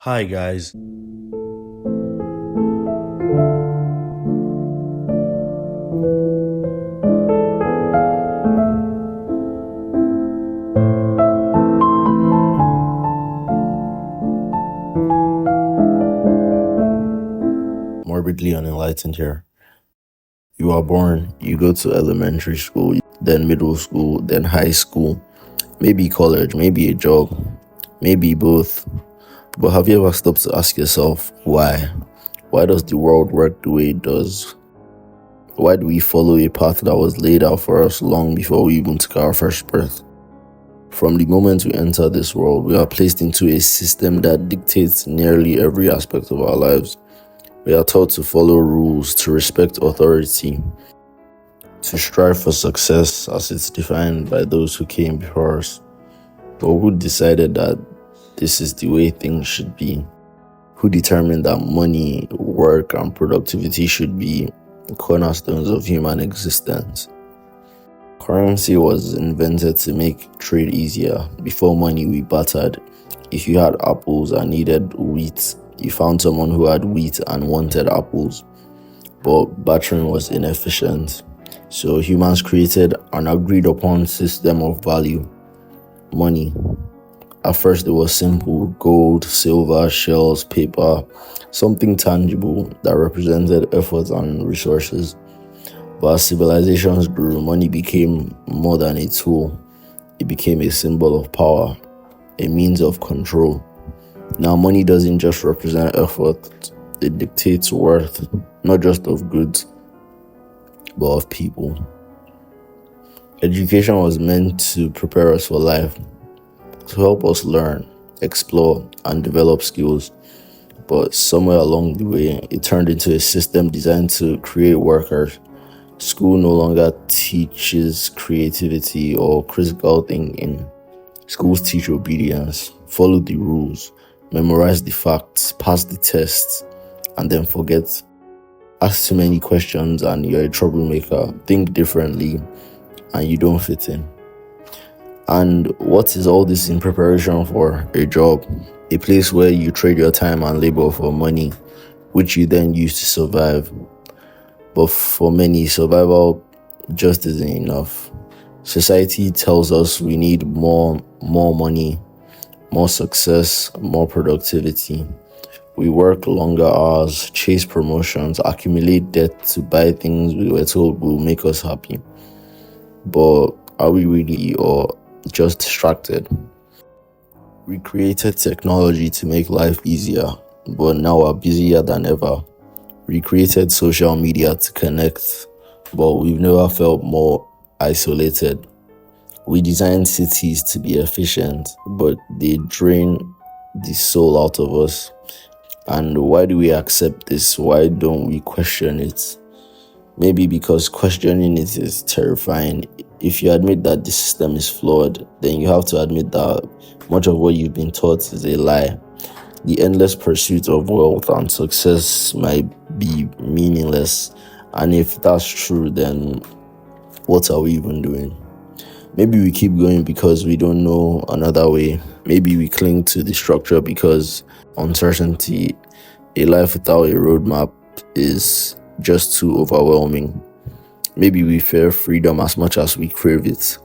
Hi, guys. Morbidly unenlightened here. You are born, you go to elementary school, then middle school, then high school, maybe college, maybe a job, maybe both. But have you ever stopped to ask yourself why? Why does the world work the way it does? Why do we follow a path that was laid out for us long before we even took our first breath? From the moment we enter this world, we are placed into a system that dictates nearly every aspect of our lives. We are taught to follow rules, to respect authority, to strive for success as it's defined by those who came before us. But who decided that this is the way things should be? Who determined that money, work, and productivity should be cornerstones of human existence? Currency was invented to make trade easier. Before money, we bartered. If you had apples and needed wheat, you found someone who had wheat and wanted apples. But bartering was inefficient. So humans created an agreed upon system of value: money. At first, it was simple: gold, silver, shells, paper, something tangible that represented effort and resources. But as civilizations grew, money became more than a tool. It became a symbol of power, a means of control. Now, money doesn't just represent effort, it dictates worth, not just of goods, but of people. Education was meant to prepare us for life, to help us learn, explore, and develop skills. But somewhere along the way, it turned into a system designed to create workers. School no longer teaches creativity or critical thinking. Schools teach obedience, follow the rules, memorize the facts, pass the tests, and then forget. Ask too many questions and you're a troublemaker. Think differently and you don't fit in. And what is all this in preparation for? A job, a place where you trade your time and labor for money, which you then use to survive. But for many, survival just isn't enough. Society tells us we need more money, more success, more productivity. We work longer hours, chase promotions, accumulate debt to buy things we were told will make us happy. But are we really, or just distracted? We created technology to make life easier, but now we're busier than ever. We created social media to connect, but we've never felt more isolated. We designed cities to be efficient, but they drain the soul out of us. And why do we accept this? Why don't we question it? Maybe because questioning it is terrifying. If you admit that the system is flawed, then you have to admit that much of what you've been taught is a lie. The endless pursuit of wealth and success might be meaningless. And if that's true, then what are we even doing? Maybe we keep going because we don't know another way. Maybe we cling to the structure because uncertainty, a life without a roadmap, is just too overwhelming. Maybe we fear freedom as much as we crave it.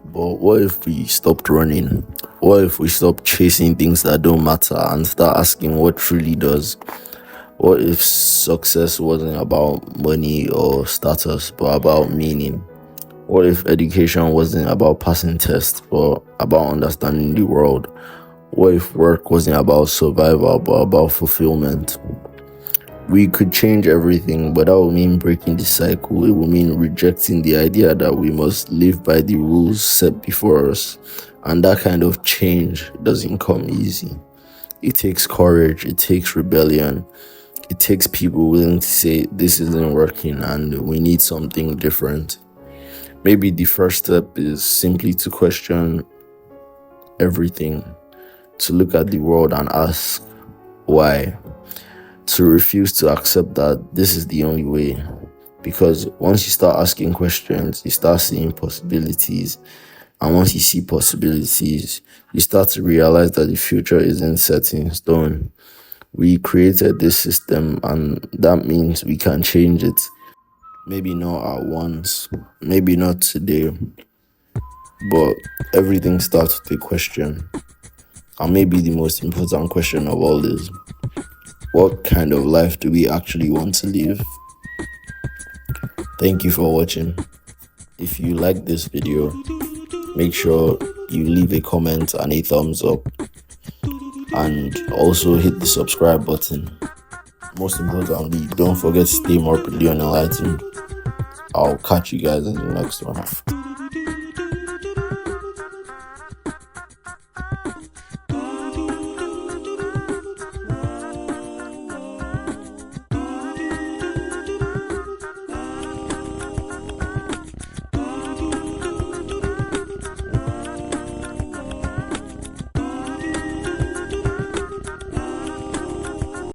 But what if we stopped running? What if we stop chasing things that don't matter and start asking what truly does? What if success wasn't about money or status, but about meaning? What if education wasn't about passing tests, but about understanding the world? What if work wasn't about survival, but about fulfillment? We could change everything, but that would mean breaking the cycle. It would mean rejecting the idea that we must live by the rules set before us. And that kind of change doesn't come easy. It takes courage, it takes rebellion, it takes people willing to say, this isn't working and we need something different. Maybe the first step is simply to question everything, to look at the world and ask why, to refuse to accept that this is the only way. Because once you start asking questions, you start seeing possibilities, And once you see possibilities, you start to realize that the future isn't set in stone. We created this system, and that means we can change it. Maybe not at once, maybe not today, but everything starts with a question. And maybe the most important question of all is, what kind of life do we actually want to live? Thank you for watching. If you like this video, make sure you leave a comment and a thumbs up, and also hit the subscribe button. Most importantly, don't forget to stay morbidly enlightened. I'll catch you guys in the next one.